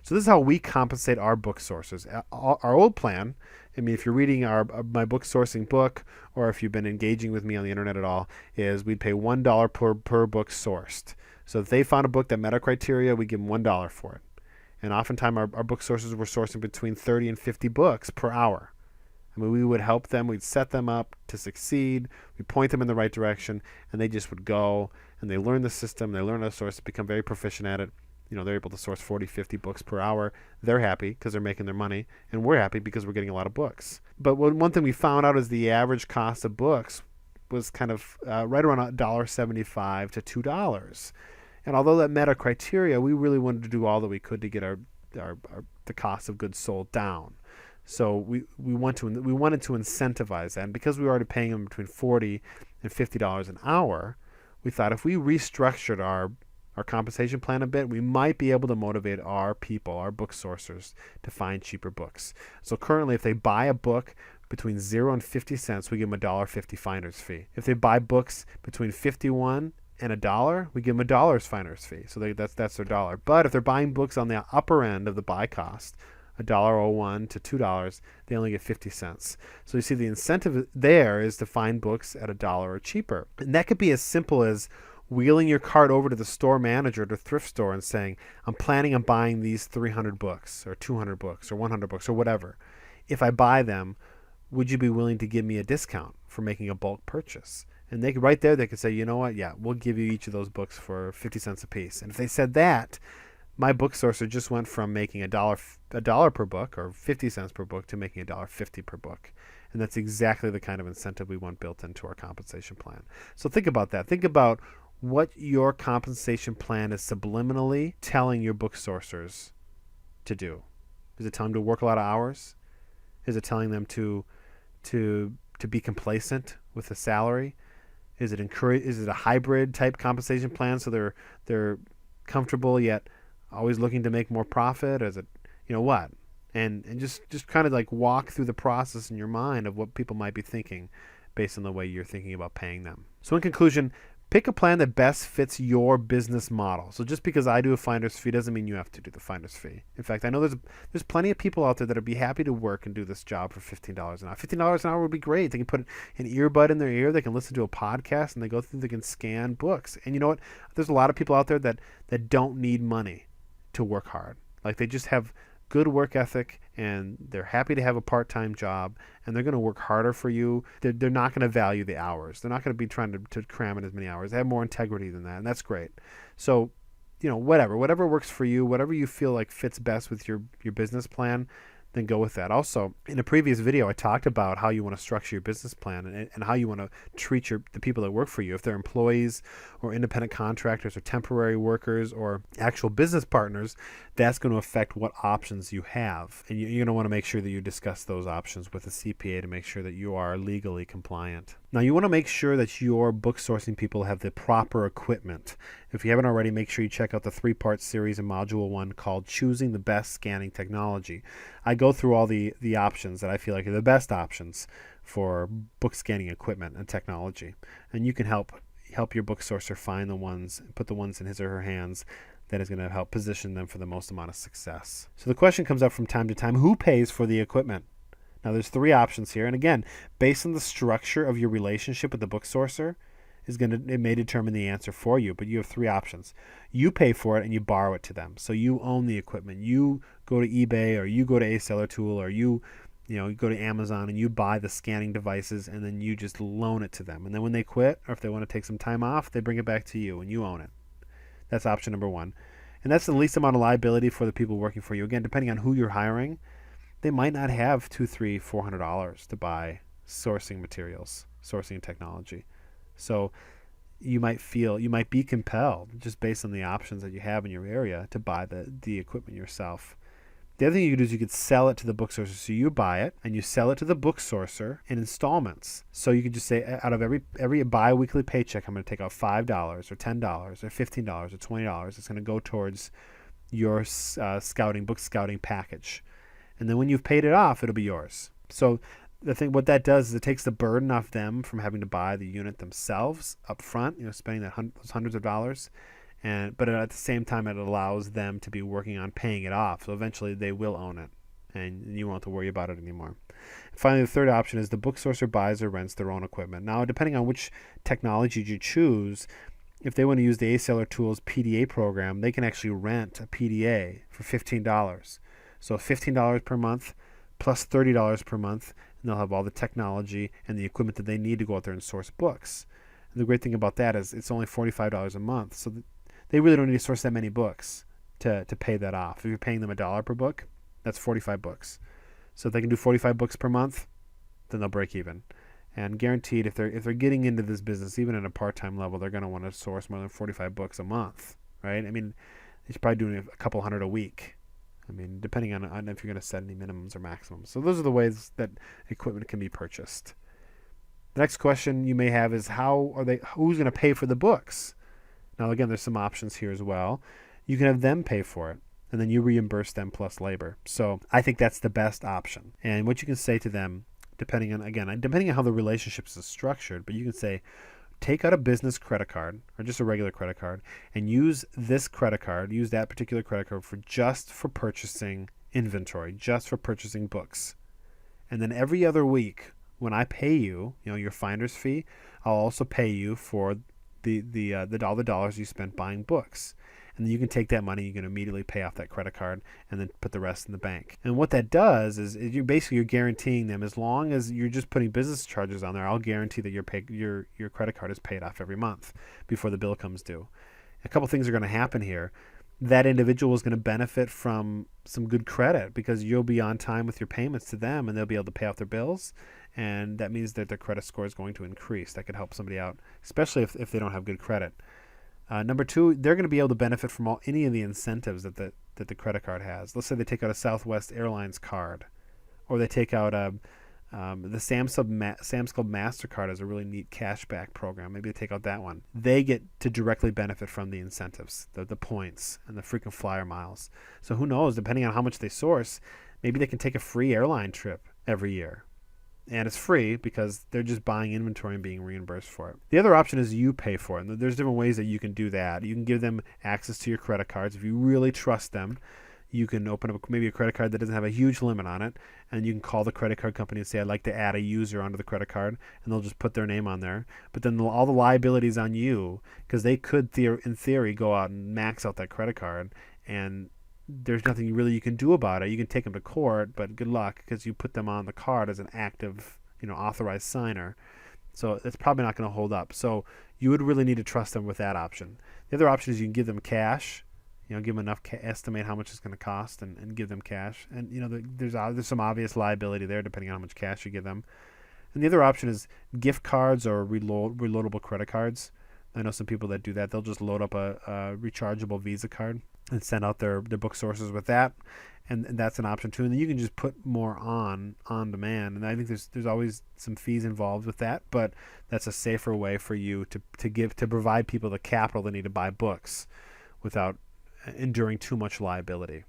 So this is how we compensate our book sources. Our old plan, I mean, if you're reading my book sourcing book, or if you've been engaging with me on the internet at all, is we'd pay $1 per book sourced. So if they found a book that met our criteria, we give them $1 for it. And oftentimes our book sources were sourcing between 30 and 50 books per hour. I mean, we would help them. We'd set them up to succeed. We'd point them in the right direction, and they just would go, and they learn the system. They learn how to source, become very proficient at it. They're able to source 40, 50 books per hour. They're happy because they're making their money, and we're happy because we're getting a lot of books. But one thing we found out is the average cost of books was kind of right around $1.75 to $2. And although that met our criteria, we really wanted to do all that we could to get the cost of goods sold down. So we wanted to incentivize that. And because we were already paying them between $40 and $50 an hour, we thought if we restructured our compensation plan a bit, we might be able to motivate our people, our book sourcers, to find cheaper books. So currently, if they buy a book between 0 and 50 cents, we give them a $1.50 finder's fee. If they buy books between 51 and $1, we give them $1 finder's fee. So that's their dollar. But if they're buying books on the upper end of the buy cost, $1.01 to $2, they only get 50 cents. So you see the incentive there is to find books at $1 or cheaper. And that could be as simple as wheeling your cart over to the store manager at a thrift store and saying, I'm planning on buying these 300 books or 200 books or 100 books or whatever. If I buy them, would you be willing to give me a discount for making a bulk purchase? And they could, right there, they could say, you know what? Yeah, we'll give you each of those books for 50 cents a piece. And if they said that, my book sourcer just went from making a dollar per book or 50 cents per book to making $1.50 per book. And that's exactly the kind of incentive we want built into our compensation plan. So think about that. Think about what your compensation plan is subliminally telling your book sourcers to do. Is it telling them to work a lot of hours? Is it telling them to be complacent with the salary? Is it a hybrid type compensation plan so they're comfortable yet always looking to make more profit? Or is it, what? And just kind of like walk through the process in your mind of what people might be thinking based on the way you're thinking about paying them. So in conclusion, pick a plan that best fits your business model. So just because I do a finder's fee doesn't mean you have to do the finder's fee. In fact, I know there's plenty of people out there that would be happy to work and do this job for $15 an hour. $15 an hour would be great. They can put an earbud in their ear. They can listen to a podcast, and they can scan books. And you know what? There's a lot of people out there that don't need money to work hard. Like they just have good work ethic, and they're happy to have a part-time job, and they're going to work harder for you. They're not going to value the hours. They're not going to be trying to cram in as many hours. They have more integrity than that, and that's great. So, whatever works for you, whatever you feel like fits best with your business plan, then go with that. Also, in a previous video, I talked about how you want to structure your business plan and how you want to treat the people that work for you. If they're employees or independent contractors or temporary workers or actual business partners, that's going to affect what options you have. And you're going to want to make sure that you discuss those options with a CPA to make sure that you are legally compliant. Now, you want to make sure that your book sourcing people have the proper equipment. If you haven't already, make sure you check out the 3-part series in Module 1 called Choosing the Best Scanning Technology. I go through all the options that I feel like are the best options for book scanning equipment and technology. And you can help your book sourcer find the ones, put the ones in his or her hands that is going to help position them for the most amount of success. So the question comes up from time to time, who pays for the equipment? Now there's 3 options here. And again, based on the structure of your relationship with the book sourcer, it may determine the answer for you, but you have 3 options. You pay for it and you borrow it to them. So you own the equipment. You go to eBay or you go to A Seller Tool or you go to Amazon and you buy the scanning devices and then you just loan it to them. And then when they quit or if they want to take some time off, they bring it back to you and you own it. That's option number 1. And that's the least amount of liability for the people working for you. Again, depending on who you're hiring, they might not have $200, $300, $400 to buy sourcing materials, sourcing technology. So you might be compelled, just based on the options that you have in your area, to buy the equipment yourself. The other thing you could do is you could sell it to the book sourcer. So you buy it and you sell it to the book sourcer in installments. So you could just say, out of every bi-weekly paycheck, I'm going to take out $5 or $10 or $15 or $20. It's going to go towards your book scouting package. And then when you've paid it off, it'll be yours. So what that does is it takes the burden off them from having to buy the unit themselves up front, spending those hundreds of dollars, But at the same time, it allows them to be working on paying it off. So eventually they will own it, and you won't have to worry about it anymore. Finally, the third option is the book sourcer buys or rents their own equipment. Now, depending on which technology you choose, if they want to use the A-Seller Tools PDA program, they can actually rent a PDA for $15. So $15 per month plus $30 per month, and they'll have all the technology and the equipment that they need to go out there and source books. And the great thing about that is it's only $45 a month, so they really don't need to source that many books to pay that off. If you're paying them $1 per book, that's 45 books. So if they can do 45 books per month, then they'll break even. And guaranteed, if they're getting into this business, even at a part-time level, they're going to want to source more than 45 books a month, right? I mean, he's probably doing a couple hundred a week. I mean, depending on if you're going to set any minimums or maximums. So those are the ways that equipment can be purchased. The next question you may have is who's going to pay for the books? Now, again, there's some options here as well. You can have them pay for it, and then you reimburse them plus labor. So I think that's the best option. And what you can say to them, depending on how the relationship is structured, but you can say, take out a business credit card or just a regular credit card and use that particular credit card for purchasing inventory, just for purchasing books. And then every other week when I pay you, your finder's fee, I'll also pay you for all the dollars you spent buying books. And then you can take that money, you can immediately pay off that credit card and then put the rest in the bank. And what that does is you're guaranteeing them, as long as you're just putting business charges on there, I'll guarantee that your credit card is paid off every month before the bill comes due. A couple things are going to happen here. That individual is going to benefit from some good credit because you'll be on time with your payments to them and they'll be able to pay off their bills. And that means that their credit score is going to increase. That could help somebody out, especially if they don't have good credit. Number two, they're going to be able to benefit from any of the incentives that the credit card has. Let's say they take out a Southwest Airlines card, or they take out the Sam's Club MasterCard as a really neat cashback program. Maybe they take out that one. They get to directly benefit from the incentives, the points, and the frequent flyer miles. So who knows, depending on how much they source, maybe they can take a free airline trip every year. And it's free because they're just buying inventory and being reimbursed for it. The other option is you pay for it. And there's different ways that you can do that. You can give them access to your credit cards. If you really trust them, you can open up maybe a credit card that doesn't have a huge limit on it, and you can call the credit card company and say, I'd like to add a user onto the credit card, and they'll just put their name on there. But then all the liabilities on you, because they could, in theory, go out and max out that credit card, and there's nothing really you can do about it. You can take them to court, but good luck because you put them on the card as an active, authorized signer. So it's probably not going to hold up. So you would really need to trust them with that option. The other option is you can give them cash. Give them enough, estimate how much it's going to cost, and give them cash. And there's some obvious liability there depending on how much cash you give them. And the other option is gift cards or reloadable credit cards. I know some people that do that. They'll just load up a rechargeable Visa card and send out their book sources with that, and that's an option too. And then you can just put more on demand. And I think there's always some fees involved with that, but that's a safer way for you to provide people the capital they need to buy books without enduring too much liability.